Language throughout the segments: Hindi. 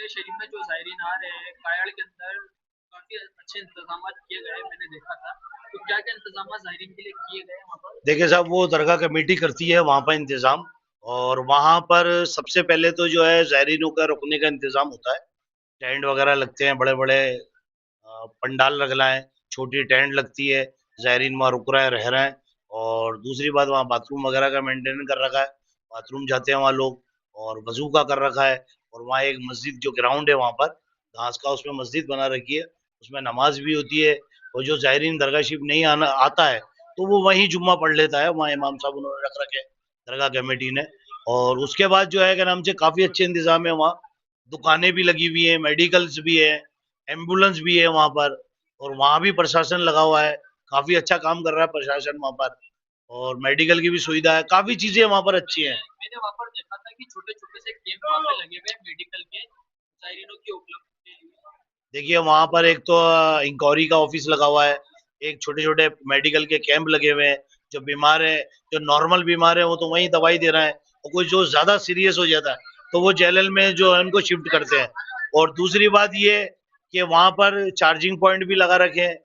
शरीफ में जो ज़ायरीन आ रहे हैं, कायड़ के अंदर काफ़ी अच्छे इंतज़ामात किए गए हैं, मैंने देखा था। तो क्या-क्या इंतज़ामात ज़ायरीन के लिए किए गए हैं वहाँ पर? देखिए साहब, वो दरगाह कमेटी करती है वहाँ पर इंतज़ाम। और वहाँ पर सबसे पहले तो जो है ज़ायरीनों का रुकने का इंतज़ाम होता है। टेंट वगैरह लगते हैं, बड़े-बड़े पंडाल लगना है, छोटी टेंट लगती है, ज़ायरीन वहाँ रुक रहे हैं, रह रहे हैं। और दूसरी बात, वहाँ बाथरूम वगैरह का मेंटेन कर रखा है, बाथरूम जाते हैं वहाँ लोग। और वज़ू का कर रखा है। और वहाँ एक मस्जिद जो ग्राउंड है वहाँ पर, घास का, उसमें मस्जिद बना रखी है, उसमें नमाज भी होती है। और जो ज़ायरीन दरगाह शरीफ नहीं आना आता है, तो वो वहीं जुम्मा पढ़ लेता है, वहाँ इमाम साहब उन्होंने रख रखे हैं, दरगाह कमेटी ने। और उसके बाद जो है क्या नाम से, काफ़ी अच्छे इंतज़ाम है वहाँ, दुकानें भी लगी हुई हैं, मेडिकल्स भी है, एम्बुलेंस भी है वहाँ पर। और वहाँ भी प्रशासन लगा हुआ है, काफ़ी अच्छा काम कर रहा है प्रशासन वहाँ पर। और मेडिकल की भी सुविधा है, काफ़ी चीज़ें वहाँ पर अच्छी हैं। मैंने वहाँ पर देखा था कि छोटे-छोटे से कैंप वहाँ पे लगे हुए हैं मेडिकल के, ज़ायरीनों की उपलब्धि के लिए। देखिए वहाँ पर एक तो इंक्वायरी का ऑफिस लगा हुआ है, एक छोटे-छोटे मेडिकल के कैंप लगे हुए हैं। जो बीमार है, जो नॉर्मल बीमार है, वो तो वहीं दवाई दे रहे हैं। और कोई जो ज़्यादा सीरियस हो जाता है, तो वो जेएलएल में जो है उनको शिफ्ट करते हैं। और दूसरी बात ये कि वहाँ पर चार्जिंग पॉइंट भी लगा रखे हैं।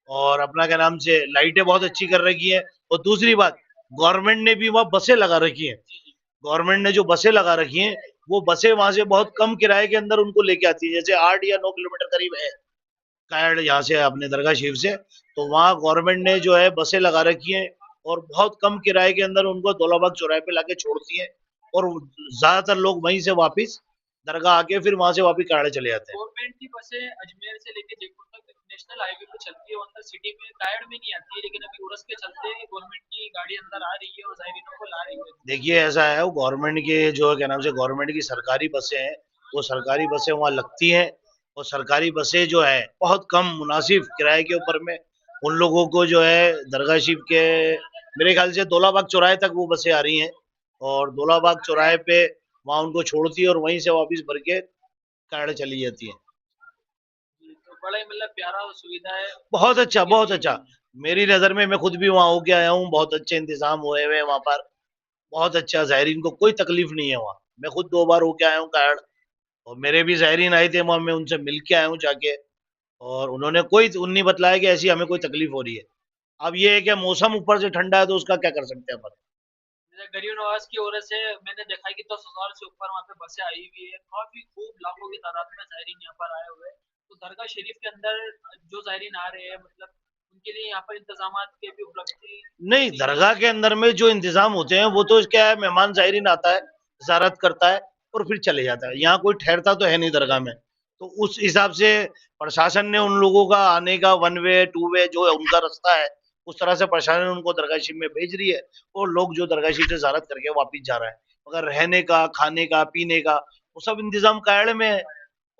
और अपना क्या नाम से, लाइटें बहुत अच्छी कर रखी है। और दूसरी बात, गवर्नमेंट ने भी वहाँ बसें लगा रखी हैं। गवर्नमेंट ने जो बसें लगा रखी हैं, वो बसें वहां से बहुत कम किराए के अंदर उनको लेके आती है। जैसे 8 या 9 किलोमीटर करीब है कायड़ यहाँ से, अपने दरगाह शरीफ से। तो वहाँ गवर्नमेंट ने जो है बसें लगा रखी हैं, और बहुत कम किराए के अंदर उनको दौलाबाग चौराहे पे लाके छोड़ती है। और ज्यादातर लोग वहीं से वापस दरगाह आके फिर वहां से वापस कायड़ चले जाते हैं। गवर्नमेंट की बसें अजमेर से लेके जयपुर तक नेशनल हाईवे पे चलती है, वो अंदर सिटी में कायड़ में नहीं आती है, लेकिन अभी उरस के चलते गवर्नमेंट की गाड़ी अंदर आ रही है और ज़ायरीनों को ला रही है। देखिए ऐसा है, वो गवर्नमेंट के जो है क्या नाम से, गवर्नमेंट की सरकारी बसें हैं, वो सरकारी बसें वहाँ लगती हैं। और सरकारी बसें जो है बहुत कम मुनासिब किराए के ऊपर में उन लोगों को जो है दरगाह शरीफ के, मेरे ख्याल से दौलाबाग चौराहे तक वो बसें आ रही हैं। और दौलाबाग चौराहे पे वहाँ उनको छोड़ती है, और वहीं से वापस भर के कायड़ चली जाती है। जी, तो बड़ा ही मतलब प्यारा सुविधा है बहुत अच्छा, लोगों के बहुत लिए। अच्छा। मेरी नज़र में, मैं खुद भी वहाँ होके आया हूँ, बहुत अच्छे इंतजाम हुए हुए हैं वहाँ पर। बहुत अच्छा, ज़ायरीन को कोई तकलीफ नहीं है वहाँ। मैं खुद 2 बार होके आया हूँ कायड़। और मेरे भी ज़ायरीन आए थे वहाँ, मैं उनसे मिल के आया हूँ जाके। और उन्होंने कोई नहीं बतलाया कि ऐसी हमें कोई तकलीफ हो रही है। अब ये है कि मौसम ऊपर से ठंडा है, तो उसका क्या कर सकते हैं अपन। जैसे गरीब नवाज की ओर से मैंने देखा है कि 10,000 से ऊपर वहाँ पे बसें आई हुई है, काफी खूब लाखों की तादाद में ज़ायरीन यहाँ पर आए हुए हैं। तो दरगाह शरीफ के अंदर जो ज़ायरीन आ रहे हैं, मतलब उनके लिए यहाँ पर इंतजामात की भी उपलब्धि नहीं, दी गई दरगाह है। के अंदर में जो इंतजाम होते हैं, वो तो क्या है, मेहमान ज़ायरीन आता है, ज़ियारत करता है और फिर चले जाता है। यहाँ कोई ठहरता तो है नहीं दरगाह में। तो उस हिसाब से प्रशासन ने उन लोगों का आने का, वन वे टू वे जो है उनका रास्ता है, उस तरह से प्रशासन उनको दरगाह शरीफ में भेज रही है। और लोग जो दरगाह शरीफ से ज़ियारत करके वापिस जा रहे हैं। मगर रहने का, खाने का, पीने का, वो सब इंतजाम कायड़ में है।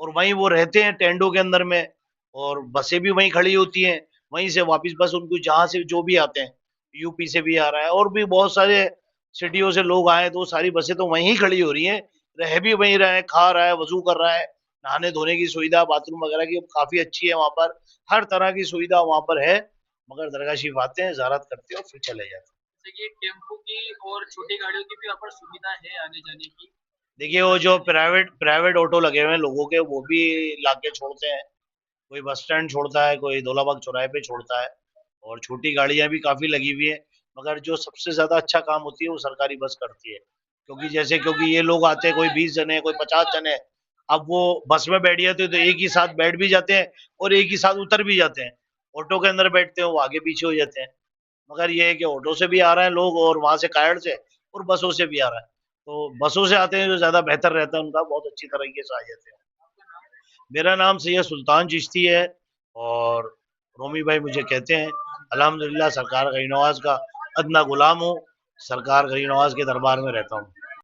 और वहीं वो रहते हैं टेंटों के अंदर में। और बसें भी वहीं खड़ी होती हैं, वहीं से वापस बस उनको जहाँ से जो भी आते हैं, यूपी से भी आ रहा है, और भी बहुत सारे सिटियों से लोग आए, तो सारी बसें तो वहीं खड़ी हो रही हैं। रह भी वहीं रहा है, खा रहा है, वजू कर रहा है, नहाने धोने की सुविधा, बाथरूम वगैरह की काफी अच्छी है वहां पर। हर तरह की सुविधा वहां पर है। मगर दरगाह शरीफ आते हैं, ज़ियारत करते हैं और फिर चले जाते हैं। जैसे कि टेम्पो की और छोटी गाड़ियों की भी यहाँ पर सुविधा है आने जाने की। देखिए वो जो प्राइवेट प्राइवेट ऑटो लगे हुए हैं लोगों के, वो भी लाके छोड़ते हैं। कोई बस स्टैंड छोड़ता है, कोई दौलाबाग चौराहे पे छोड़ता है। और छोटी गाड़ियां भी काफी लगी हुई है। मगर जो सबसे ज्यादा अच्छा काम होती है वो सरकारी बस करती है। क्योंकि ये लोग आते हैं, कोई 20 जने, कोई 50 जने। अब वो बस में बैठ जाते हैं, तो एक ही साथ बैठ भी जाते हैं और एक ही साथ उतर भी जाते हैं। ऑटो के अंदर बैठते हैं, वो आगे पीछे हो जाते हैं। मगर ये है कि ऑटो से भी आ रहे हैं लोग, और वहां से कायड़ से, और बसों से भी आ रहा है। तो बसों से आते हैं जो ज्यादा बेहतर रहता है, उनका बहुत अच्छी तरीके से आ जाते हैं। मेरा नाम सैयद सुल्तान चिश्ती है। और रोमी भाई मुझे कहते हैं। अल्हम्दुलिल्लाह, सरकार गरीब नवाज का अदना गुलाम हूँ। सरकार गरीब नवाज के दरबार में रहता हूँ।